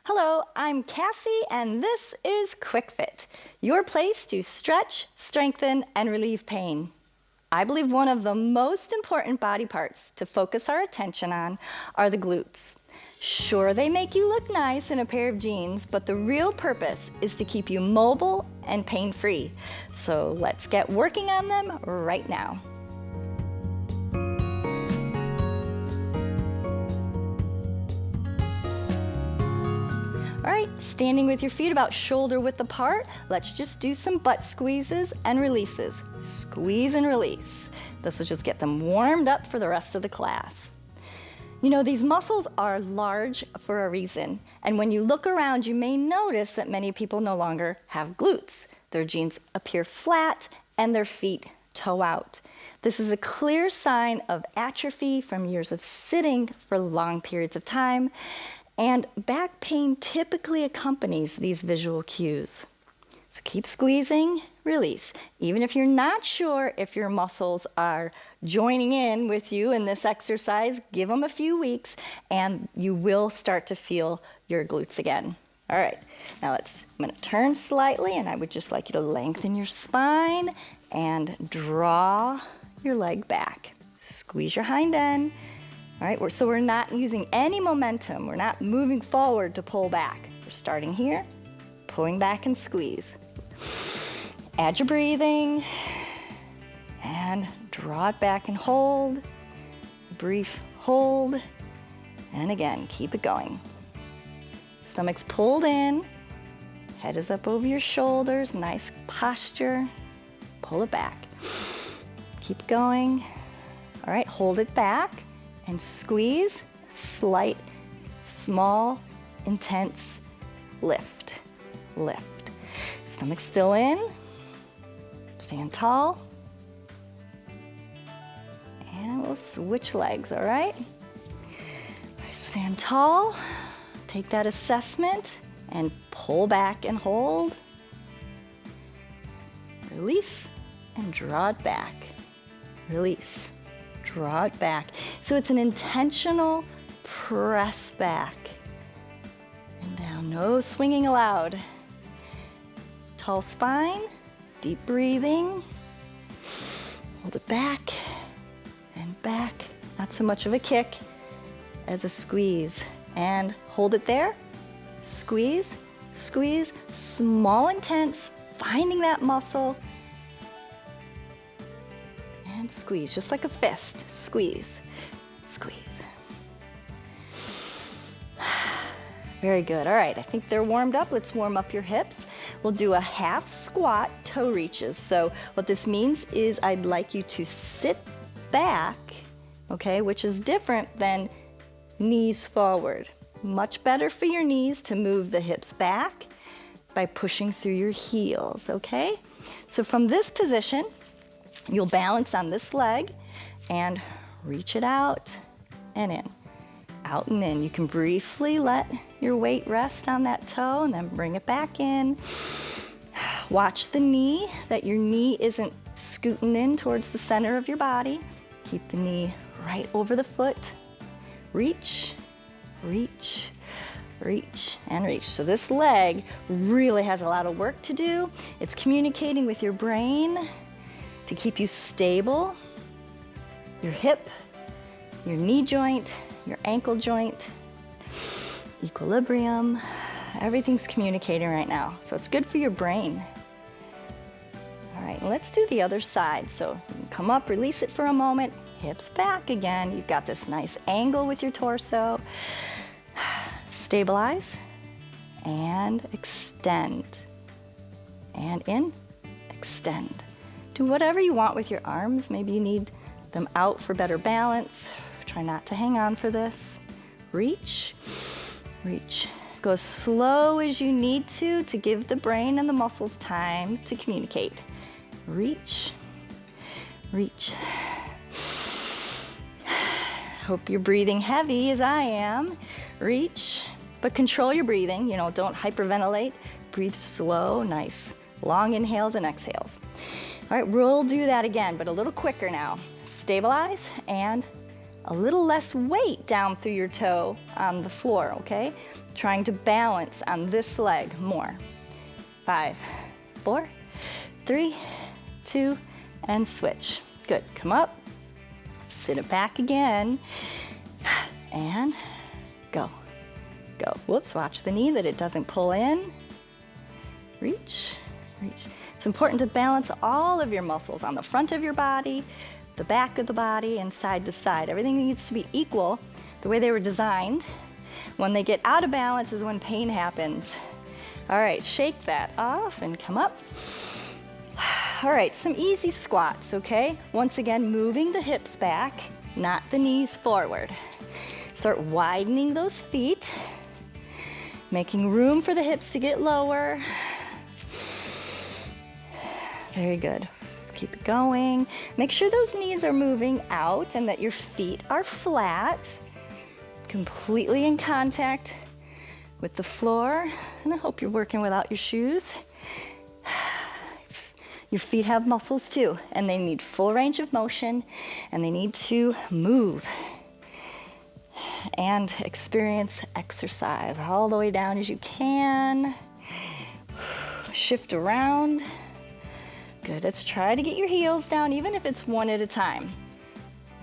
Hello, I'm Cassie, and this is QuickFit, your place to stretch, strengthen, and relieve pain. I believe one of the most important body parts to focus our attention on are the glutes. Sure, they make you look nice in a pair of jeans, but the real purpose is to keep you mobile and pain-free. So let's get working on them right now. All right, standing with your feet about shoulder width apart, let's just do some butt squeezes and releases. Squeeze and release. This will just get them warmed up for the rest of the class. You know, these muscles are large for a reason, and when you look around, you may notice that many people no longer have glutes. Their jeans appear flat and their feet toe out. This is a clear sign of atrophy from years of sitting for long periods of time. And back pain typically accompanies these visual cues. So keep squeezing, release. Even if you're not sure if your muscles are joining in with you in this exercise, give them a few weeks and you will start to feel your glutes again. All right, now I'm gonna turn slightly, and I would just like you to lengthen your spine and draw your leg back. Squeeze your hind end. All right, so we're not using any momentum. We're not moving forward to pull back. We're starting here, pulling back and squeeze. Add your breathing and draw it back and hold. Brief hold, and again, keep it going. Stomach's pulled in, head is up over your shoulders, nice posture. Pull it back. Keep going. All right, hold it back. And squeeze, slight, small, intense lift, lift. Stomach still in, stand tall. And we'll switch legs, all right? Stand tall, take that assessment and pull back and hold. Release and draw it back, release. Draw it back. So it's an intentional press back and down. No swinging allowed. Tall spine, deep breathing. Hold it back and back. Not so much of a kick as a squeeze. And hold it there. Squeeze, squeeze, small, intense, finding that muscle. And squeeze, just like a fist. Squeeze, squeeze. Very good. All right, I think they're warmed up. Let's warm up your hips. We'll do a half squat toe reaches. So what this means is I'd like you to sit back, okay, which is different than knees forward. Much better for your knees to move the hips back by pushing through your heels, okay? So from this position, you'll balance on this leg and reach it out and in, out and in. You can briefly let your weight rest on that toe and then bring it back in. Watch the knee, that your knee isn't scooting in towards the center of your body. Keep the knee right over the foot. Reach, reach, reach, and reach. So this leg really has a lot of work to do. It's communicating with your brain to keep you stable, your hip, your knee joint, your ankle joint, equilibrium, everything's communicating right now. So it's good for your brain. All right, let's do the other side. So you can come up, release it for a moment, hips back again. You've got this nice angle with your torso. Stabilize and extend. And in, extend. Do whatever you want with your arms. Maybe you need them out for better balance. Try not to hang on for this. Reach, reach. Go as slow as you need to give the brain and the muscles time to communicate. Reach, reach. Hope you're breathing heavy as I am. Reach, but control your breathing. You know, don't hyperventilate. Breathe slow, nice. Long inhales and exhales. All right, we'll do that again, but a little quicker now. Stabilize and a little less weight down through your toe on the floor, okay? trying to balance on this leg more. 5, 4, 3, 2, and switch. Good, come up, sit it back again, and go, go. Whoops, watch the knee that it doesn't pull in. Reach, reach. It's important to balance all of your muscles on the front of your body, the back of the body, and side to side. Everything needs to be equal the way they were designed. When they get out of balance is when pain happens. All right, shake that off and come up. All right, some easy squats, okay? Once again, moving the hips back, not the knees forward. Start widening those feet, making room for the hips to get lower. Very good. Keep it going. Make sure those knees are moving out and that your feet are flat, completely in contact with the floor. And I hope you're working without your shoes. Your feet have muscles too, and they need full range of motion, and they need to move and experience exercise all the way down as you can. Shift around. Good, let's try to get your heels down, even if it's one at a time.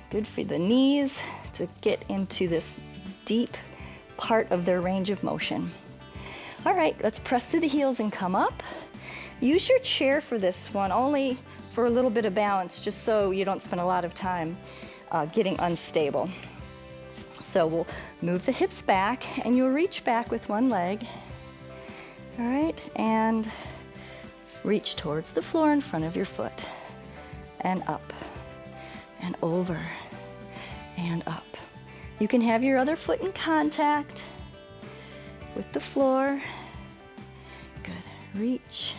Good for the knees to get into this deep part of their range of motion. All right, let's press through the heels and come up. Use your chair for this one, only for a little bit of balance, just so you don't spend a lot of time getting unstable. So we'll move the hips back, and you'll reach back with one leg. All right, and reach towards the floor in front of your foot, and up, and over, and up. You can have your other foot in contact with the floor. Good, reach,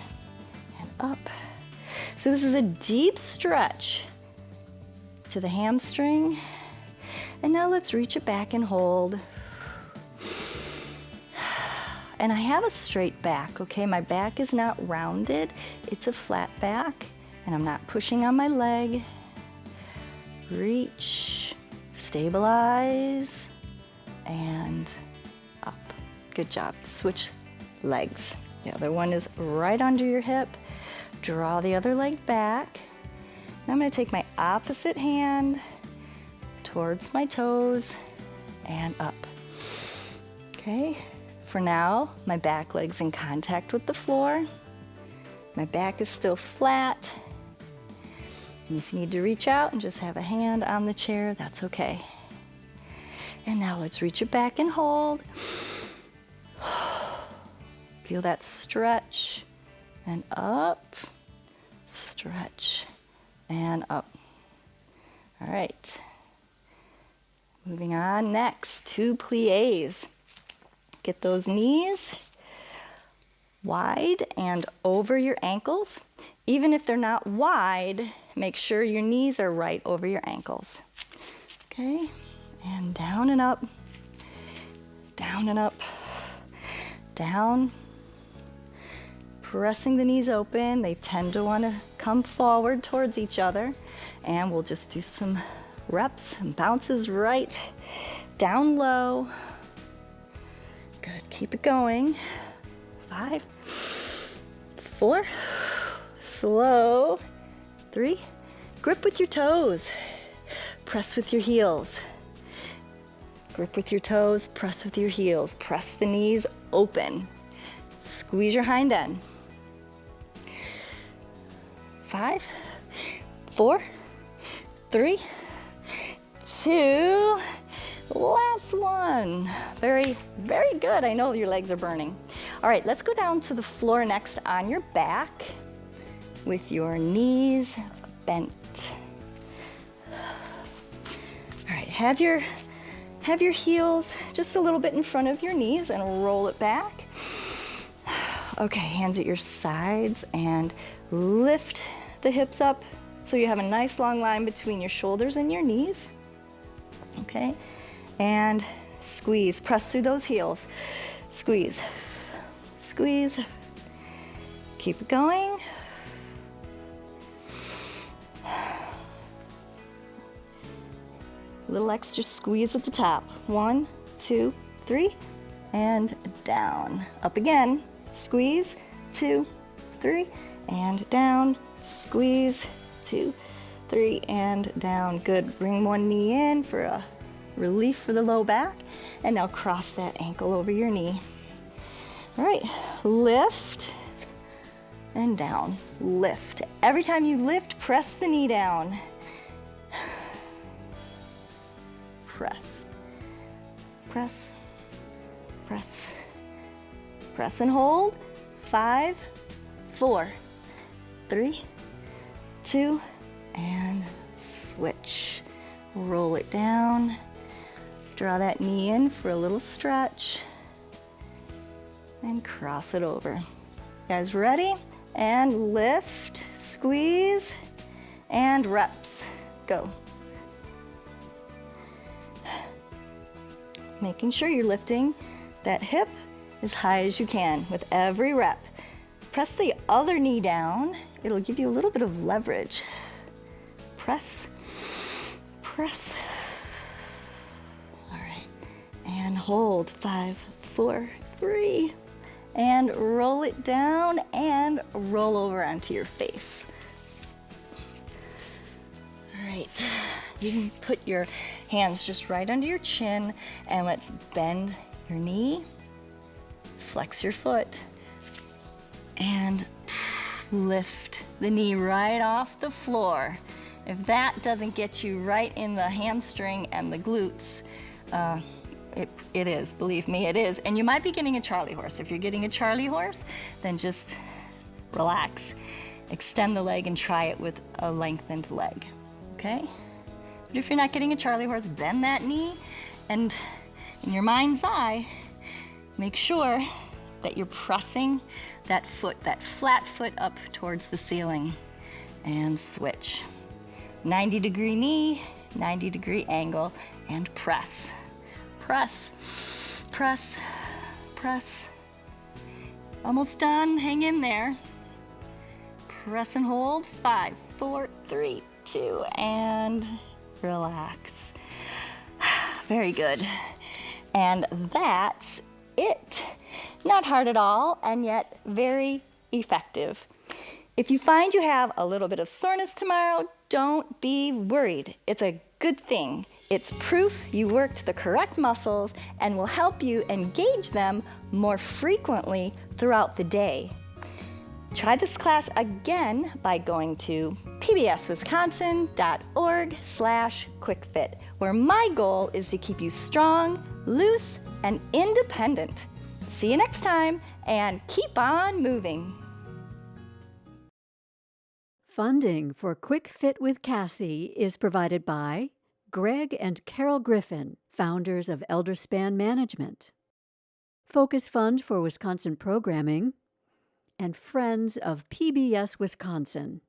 and up. So this is a deep stretch to the hamstring. And now let's reach it back and hold. And I have a straight back, okay? My back is not rounded, it's a flat back, and I'm not pushing on my leg. Reach, stabilize, and up. Good job. Switch legs. The other one is right under your hip. Draw the other leg back. Now I'm going to take my opposite hand towards my toes and up. Okay, for now, my back leg's in contact with the floor. My back is still flat. And if you need to reach out and just have a hand on the chair, that's okay. And now let's reach it back and hold. Feel that stretch and up, stretch and up. All right. Moving on, next, 2 pliés. Get those knees wide and over your ankles. Even if they're not wide, make sure your knees are right over your ankles. Okay, and down and up, down and up, down. Pressing the knees open. They tend to want to come forward towards each other. And we'll just do some reps and bounces right down low. Good, keep it going. 5, 4, slow. 3, grip with your toes. Press with your heels. Grip with your toes, press with your heels. Press the knees open. Squeeze your hind end. 5, 4, 3, 2, last one. Very, very good. I know your legs are burning. All right, let's go down to the floor next on your back with your knees bent. All right, have your heels just a little bit in front of your knees and roll it back. Okay, hands at your sides and lift the hips up so you have a nice long line between your shoulders and your knees. Okay, and squeeze, press through those heels. Squeeze, squeeze, keep it going. Little extra squeeze at the top. 1, 2, 3, and down. Up again. Squeeze, 2, 3, and down. Squeeze, 2, 3, and down. Good. Bring one knee in for a relief for the low back. And now cross that ankle over your knee. All right, lift and down. Lift. Every time you lift, press the knee down. Press, press, press, press and hold. 5, 4, 3, 2, and switch. Roll it down. Draw that knee in for a little stretch. And cross it over. You guys ready? And lift, squeeze, and reps. Go. Making sure you're lifting that hip as high as you can with every rep. Press the other knee down. It'll give you a little bit of leverage. Press, press. All right, and hold. 5, 4, 3, and roll it down and roll over onto your face. All right, you can put your hands just right under your chin, and let's bend your knee, flex your foot, and lift the knee right off the floor. If that doesn't get you right in the hamstring and the glutes, it is, believe me, it is. And you might be getting a Charlie horse. If you're getting a Charlie horse, then just relax. Extend the leg and try it with a lengthened leg, okay? But if you're not getting a Charlie horse, bend that knee, and in your mind's eye, make sure that you're pressing that foot, that flat foot up towards the ceiling, and switch. 90-degree knee, 90-degree angle, and press. Press, press, press. Almost done, hang in there. Press and hold, 5, 4, 3, 2, and relax. Very good. And that's it. Not hard at all, and yet very effective. If you find you have a little bit of soreness tomorrow, don't be worried. It's a good thing. It's proof you worked the correct muscles and will help you engage them more frequently throughout the day. Try this class again by going to pbswisconsin.org/quickfit, where my goal is to keep you strong, loose, and independent. See you next time, and keep on moving. Funding for Quick Fit with Cassie is provided by Greg and Carol Griffin, founders of Elderspan Management, Focus Fund for Wisconsin Programming, and Friends of PBS Wisconsin.